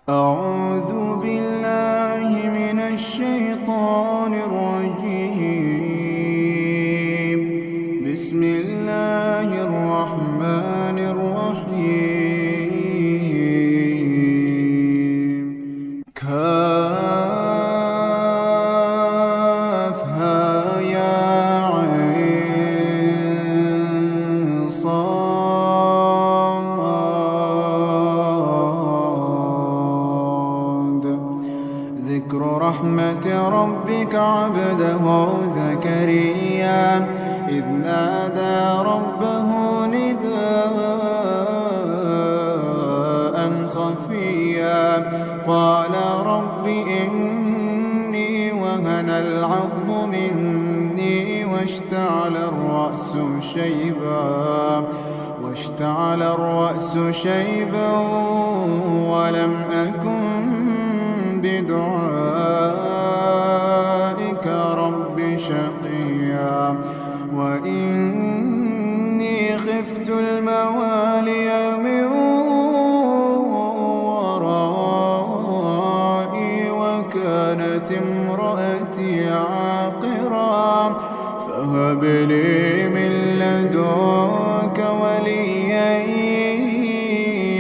أعوذ بالله من الشيطان الرجيم. بسم الله الرحمن الرحيم. كافها يا عين صاد. ذكر رحمة ربك عبده زكريا إذ نادى ربه نداء خفيا قال رب إني وهن العظم مني واشتعل الرأس شيبا ولم أكن بدعائك رب شقيا وإني خفت الموالي من ورائي وكانت امرأتي عاقرا فهب لي من لدنك وليا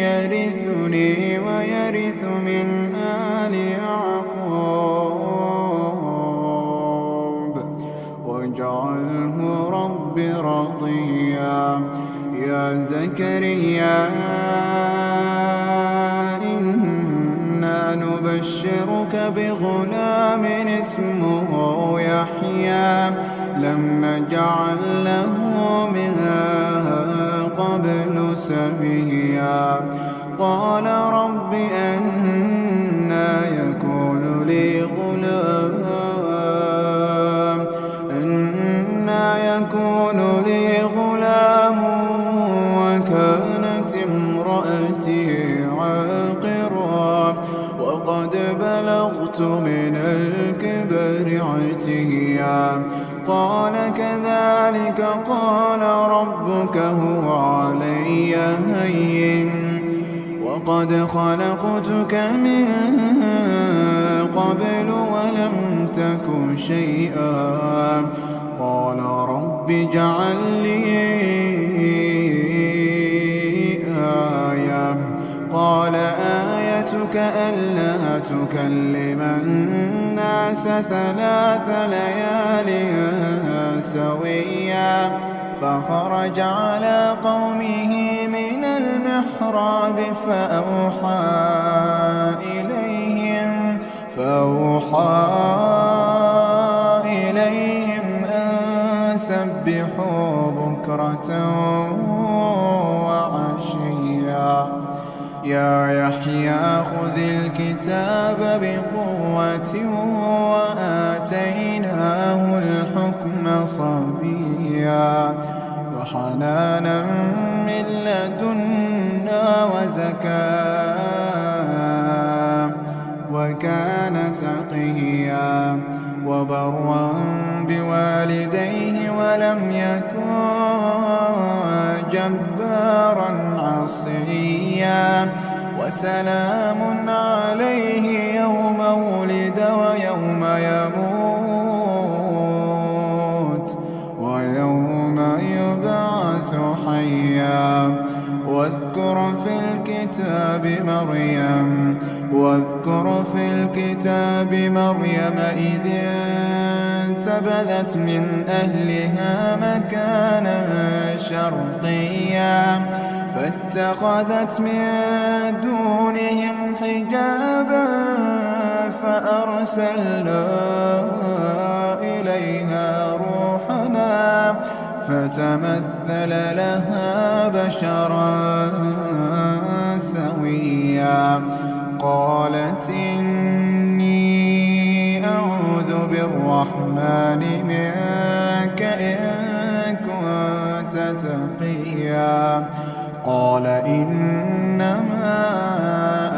يرثني ويرث من آل يعقوب واجعله رب رضيا. يا زكريا إنا نبشرك بغلام اسمه يحيى لم نجعل له من قبل سميا قال رب أنى يكون لي غلام وكانت امرأتي عاقرا وقد بلغت من الكبر عتيا قال كذلك قال ربك هو علي هين وقد خلقتك من قبل ولم تك شيئا قال رب اجعل لي آية قال آيتك ألا تكلم الناس 3 ليال سويا فخرج على قومه من المحراب فأوحى إليهم أن سبحوا بكرة وعشيا. يا يحيى خذ الكتاب بقوة وآتيناه الحكم صبيا وحنانا من لدنا وزكاة وكان تقيا وبرا بوالديه ولم يكن جبارا عصيا وسلام عليه يوم ولد ويوم يموت ويوم يبعث حيا. واذكر في الكتاب مريم إذ انتبذت من أهلها مكانا شرقيا فاتخذت من دونهم حجابا فأرسلنا إليها روحنا فتمثل لها بشرا سويا قالت إني أعوذ بالرحمن منك إن كنت تقيا قال إنما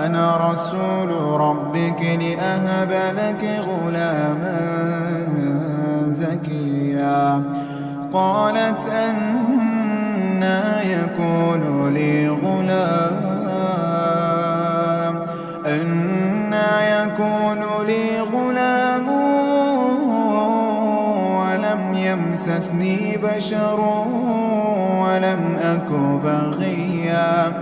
أنا رسول ربك لأهب لك غلاما زكيا قالت أنى يكون لي غلام أنى يكون لي غلام ولم يمسسني بشر ولم أك بغيا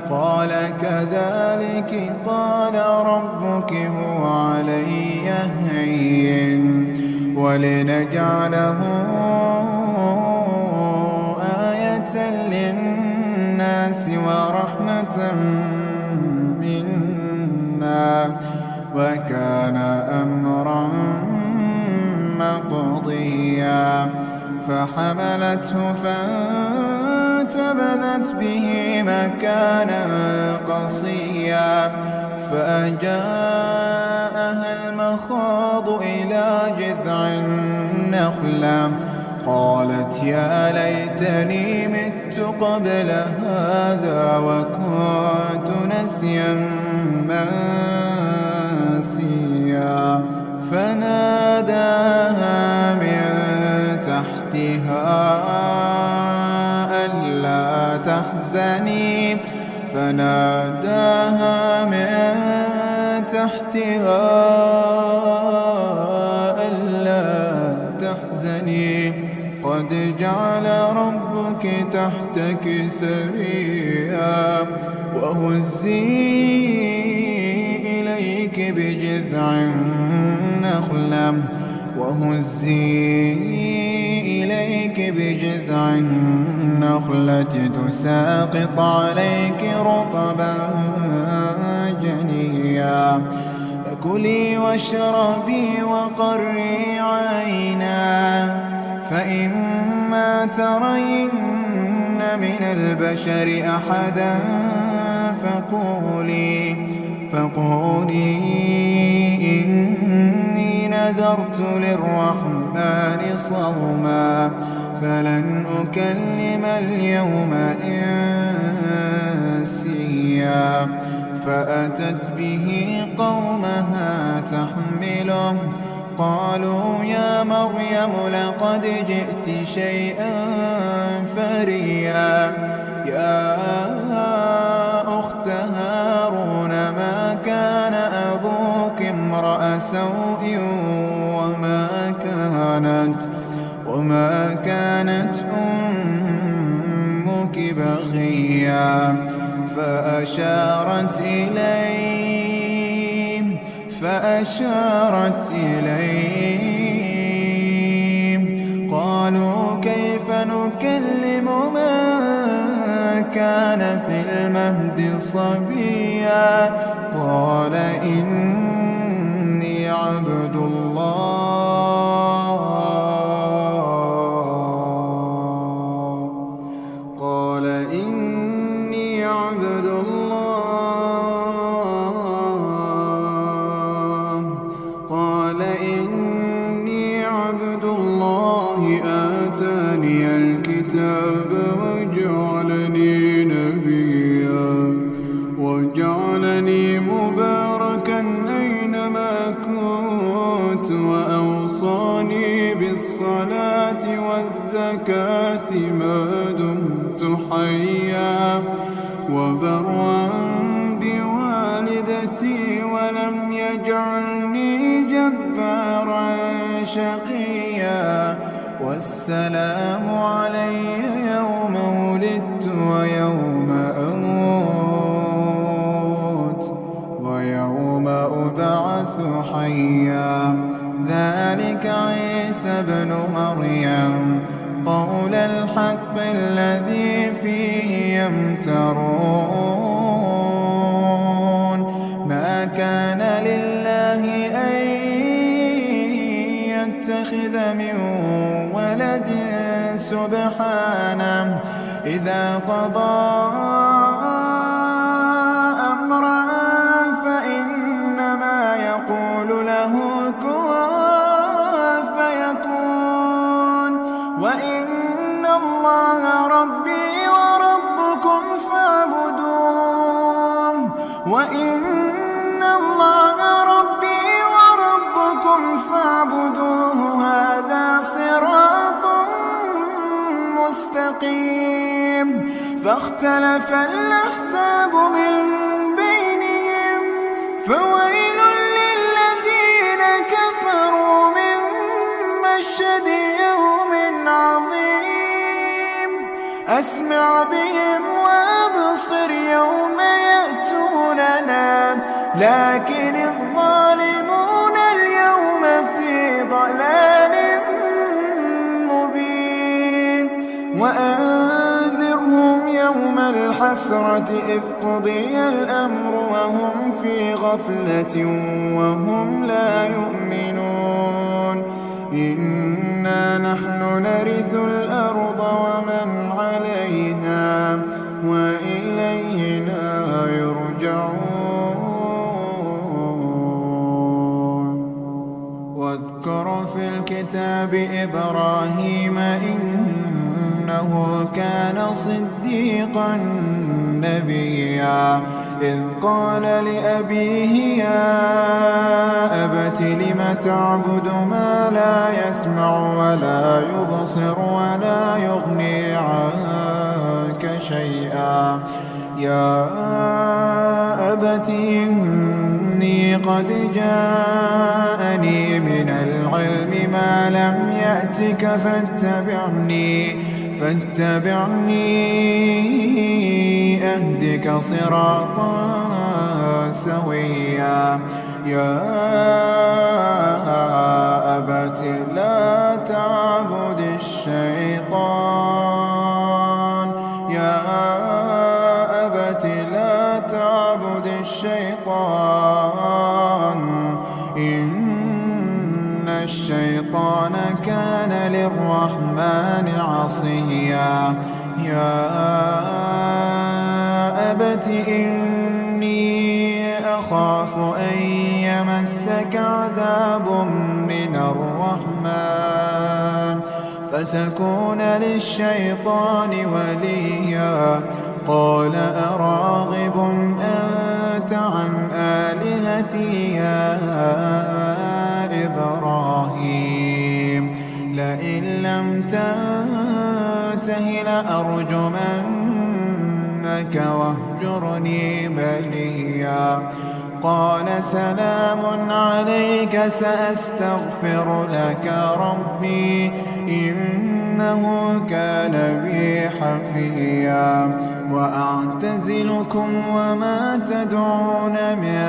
قال كذلك قال ربك هو علي هين ولنجعله آية للناس ورحمة منا وكان أمرا مقضيا فحملته فانتبذت به مكانا قصيا فأجاءها المخاض إلى جذع النخلة قالت يا ليتني مت قبل هذا وكنت نسيا منسيا فناداها من تحتها ألا تحزني فناداها من تحتها ألا تحزني قد جعل ربك تحتك سريا وهزي إليك بجذع النخلة تساقط عليك رطبا جنيا فكلي واشربي وقري عينا فإما ترين من البشر أحدا فقولي إني نذرت للرحمن صوما فلن أكلم اليوم إنسيا فأتت به قومها تحمله قالوا يا مريم لقد جئت شيئا فريا يا أخت هارون ما كان أبوك امرأ سوء وما كانت أمك بغيا فأشارت إليه قالوا كيف نكلم من كان في المهد صبيا قال إني عبد الله آتاني الكتاب وجعلني نبيا وجعلني مباركا أينما كنت وأوصاني بالصلاة والزكاة ما دمت حيا وبرا بوالدتي ولم يجعلني جبارا شقيا والسلام علي يوم ولدت ويوم أموت ويوم أبعث حيا ذلك عيسى ابن مريم قول الحق الذي فيه يمترون ما كان لله أن يتخذ من ولد سبحانه إذا قضى أمرا فإنما يقول له كن فيكون وإن الله ربي وربكم فاعبدوه هذا صراط مستقيم فاختلف الأحزاب من بينهم فويل للذين كفروا من مشهد يوم عظيم أسمع بهم وأبصر يوم يأتوننا لكن الظالمون اليوم في ضلال مبين وأنذرهم يوم الحسرة إذ قضي الأمر وهم في غفلة وهم لا يؤمنون إنا نحن نرث الأرض ومن عليها وإلينا يرجعون واذكر في الكتاب إبراهيم إنه كان صديقا نبيا إذ قال لأبيه يا أبت لم تعبد ما لا يسمع ولا يبصر ولا يغني عنك شيئا يا أبت إني قد جاءني من العلم ما لم يأتك فاتبعني أهدك صراطا سويا يا أبت لا تعبد الشيطان يا أبت لا تعبد الشيطان إن الشيطان كان للرحمن عصيا يا أبت إني أخاف أن يمسك عذاب من الرحمن فتكون للشيطان وليا قال أراغب أنت عن آلهتي يا إبراهيم لئن لم تنته لأرجمنك واهجرني مليا قال سلام عليك سأستغفر لك ربي إنه كان بي حفيا وأعتزلكم وما تدعون من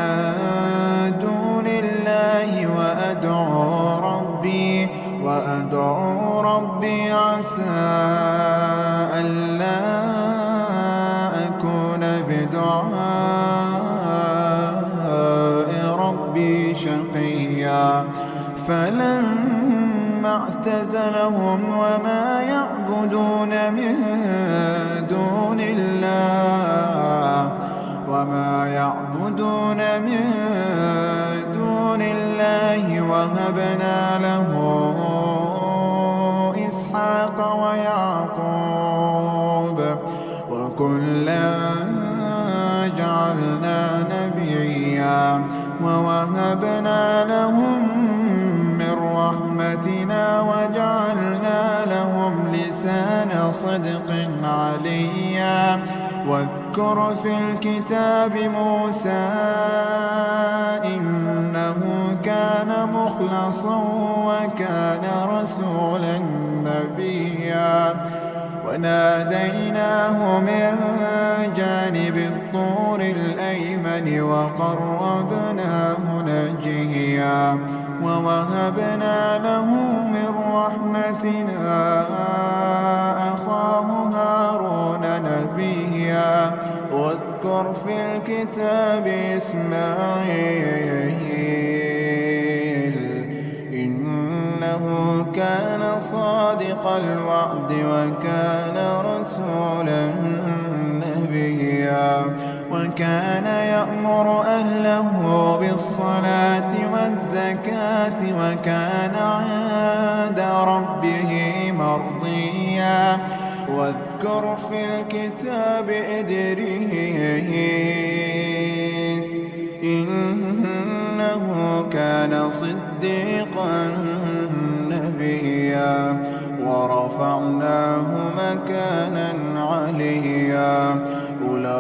دون الله وأدعو ربي عسى ألا أكون بدعاء ربي شقيا فلما اعتزلهم وما يعبدون من دون الله وهبنا له إسحاق ويعقوب وكلا جعلنا نبيا ووهبنا لهم من رحمتنا وجعلنا لهم لسان صدق عليا واذكر في الكتاب موسى إنه كان مخلصا وكان رسولا نبيا وناديناه من جانب الطور الأيمن وقربناه نجيا ووهبنا له من رحمتنا أخاه هارون نبيا واذكر في الكتاب إسماعيل إنه كان صادق الوعد وكان رسولا نبيا وكان يأمر أهله بالصلاة والزكاة وكان عند ربه مرضيا واذكر في الكتاب إدريس إنه كان صديقا نبيا ورفعناه مكانا عليا أولئك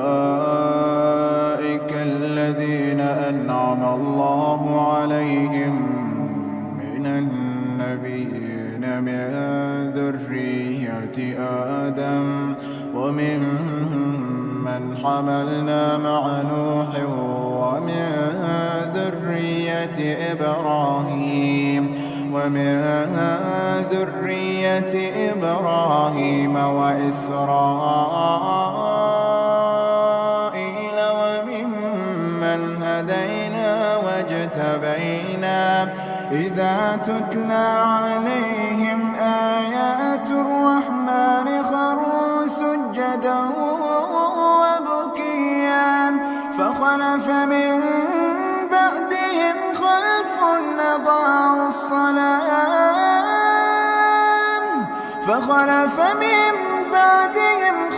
الذين أنعم أنعم الله عليهم من النبيين من ذرية آدم ومن حملنا مع نوح ومن ذرية إبراهيم وإسرائيل وممن هدينا واجتبينا إذا تتلى عليهم آيات الرحمن خروا سجدا وبكيا فخلف من بعدهم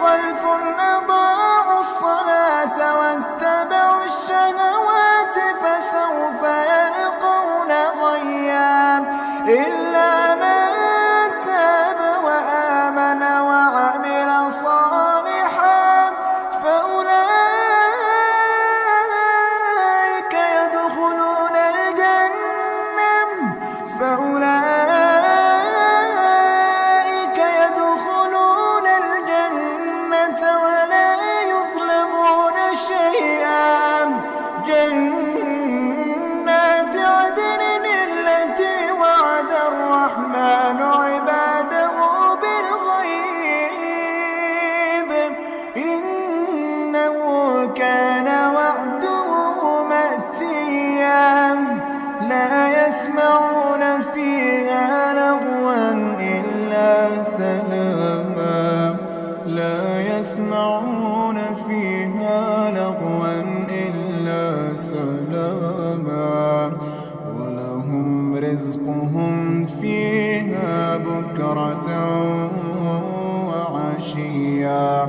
خلف أضاعوا الصلاة واتبعوا الشهوات فسوف يلقون غيا إلا من تاب وآمن وعمل صالحا فأولئك يدخلون الجنة ولا يظلمون شيئا جنات عدن التي وعد الرحمن عباده بالغيب إنه كان وعده مأتيا لا يسمعون فيها لغوا إلا سلاما ولهم رزقهم فيها بكرة وعشيا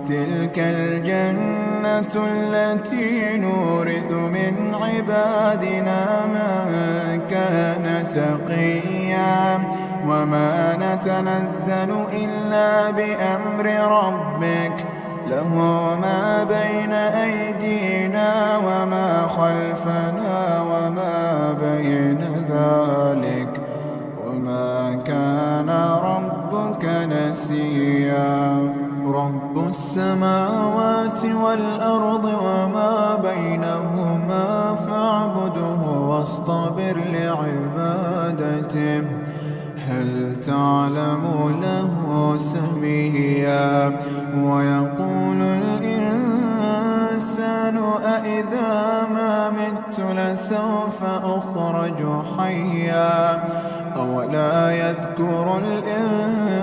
تلك الجنة التي نورث من عبادنا من كان تقيا وما نتنزل إلا بأمر ربك له ما بين أيدينا وما خلفنا وما بين ذلك وما كان ربك نسيا رب السماوات والأرض وما بينهما فاعبده واصطبر لعبادته هل تعلم له سميا ويقول الإنسان أإذا ما مت لسوف أخرج حيا أولا يذكر الإنسان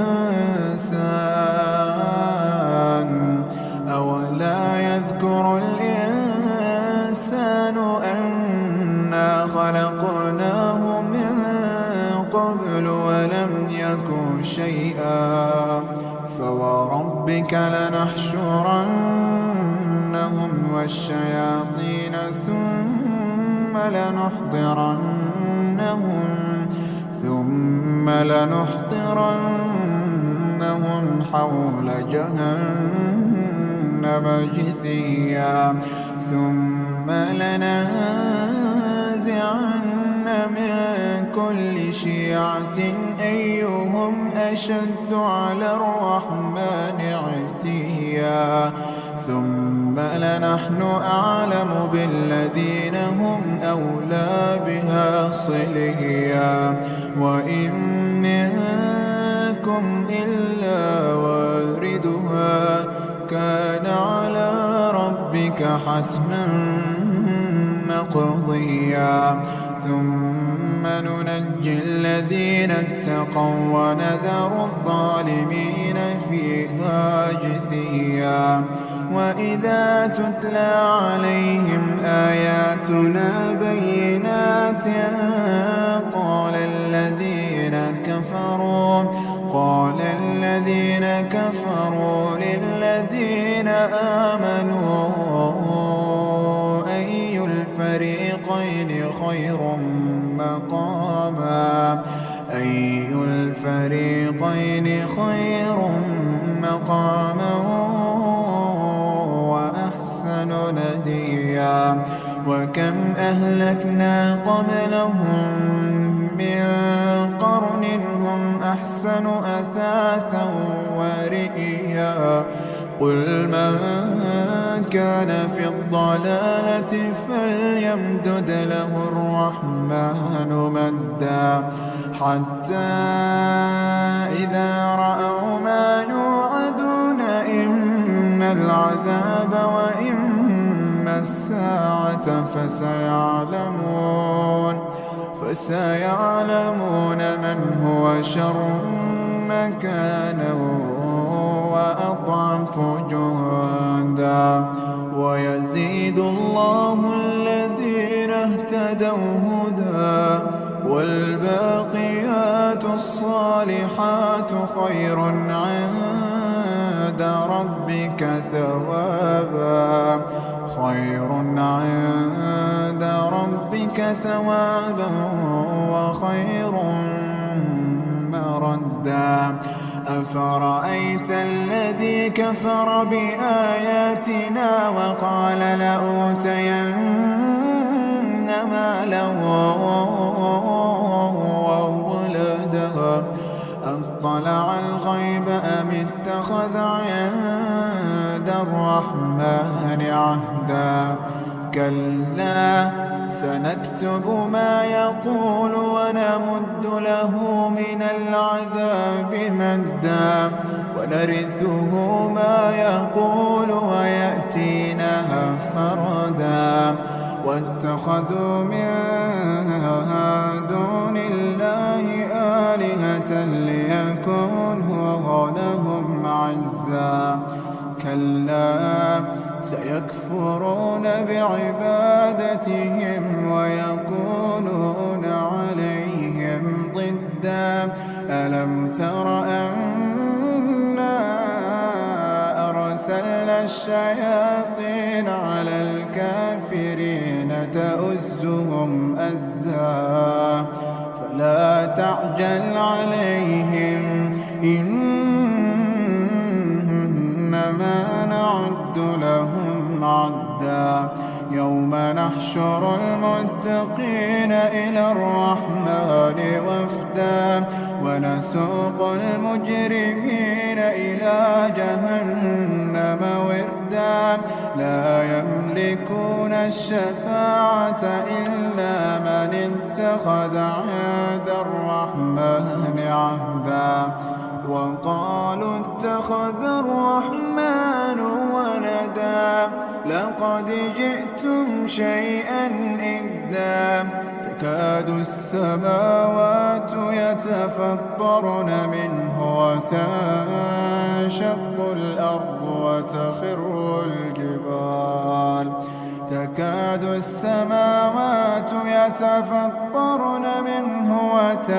أنا خلقناه من قبل ولم يكن شيئا فوربك لنحشرنهم والشياطين ثم لنحضرنهم حول جهنم جثيا ثم لننزعن من كل شيعة أيهم أشد على الرحمن عتيا ثم لنحن أعلم بالذين هم أولى بها صليا وإن منكم إلا واردها كان على ربك حتما مقضيا ثم ننجي الذين اتقوا ونذر الظالمين فيها جثيا وإذا تتلى عليهم آياتنا بينات قال الذين كفروا للذين آمنوا أي الفريقين خير مقاما وأحسن نديا وكم أهلكنا قبلهم من قرن هم أحسن أثاثا ورئيا قل من كان في الضلالة فليمدد له الرحمن مدا حتى إذا رأوا ما يوعدون إما العذاب وإما الساعة فسيعلمون من هو شر مكانا وأضعف جهدا ويزيد الله الذين اهتدوا هدى والباقيات الصالحات خير عند ربك ثوابا وخير مردا أفرأيت الذي كفر بآياتنا وقال لأوتين مالا وولدا أطلع الغيب أم اتخذ عند الرحمن عهدا كلا سنكتب ما يقول ونمد له من العذاب مدا ونرثه ما يقول ويأتينا فردا واتخذوا من دون الله آلهة ليكونوا لهم عزا كلا سيكفرون بعبادتهم ويكونون عليهم ضدا ألم تر أنا أرسلنا الشياطين على الكافرين تؤزهم أزا فلا تعجل عليهم إنما نعد لهم عدا يوم نحشر المتقين إلى الرحمن وفدا ونسوق المجرمين إلى جهنم وردا لا يملكون الشفاعة إلا من اتخذ عند الرحمن عهدا وقالوا اتخذ الرحمن ولدا لقد جئتم شيئا إدا تكاد السماوات يتفطرن منه وتنشق الأرض تكاد السماوات يتفطرن منه وتنشق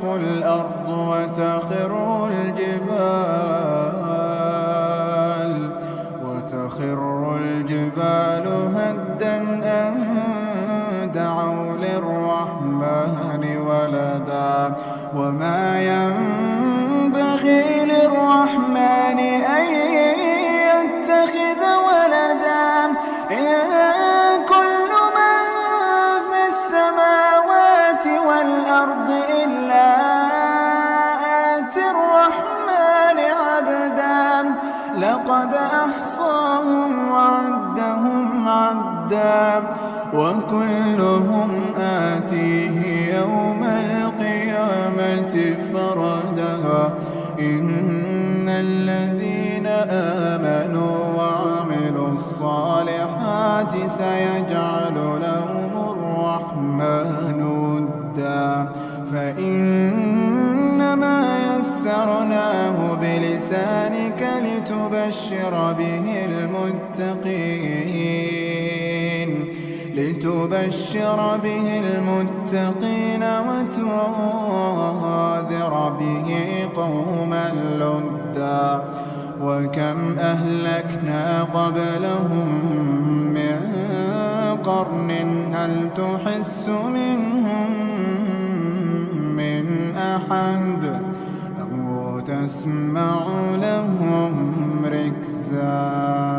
الأرض وتخر الجبال هدا أن دعوا للرحمن ولدا وما ينبغي للرحمن أن يتخذ ولدا إن كل من في السماوات والأرض إلا آتي الرحمن عبدا لقد أحصاهم وعدهم عدا وكلهم آتيه يوم القيامة فردا إن الذين آمنوا وعملوا الصالحات سيجعل لهم الرحمن ودا فإنما يسرناه بلسانك لتبشر به المتقين وتنذر به قوما لدا وكم أهلكنا قبلهم من قرن هل تحس منهم من أحد أو تسمع لهم ركزا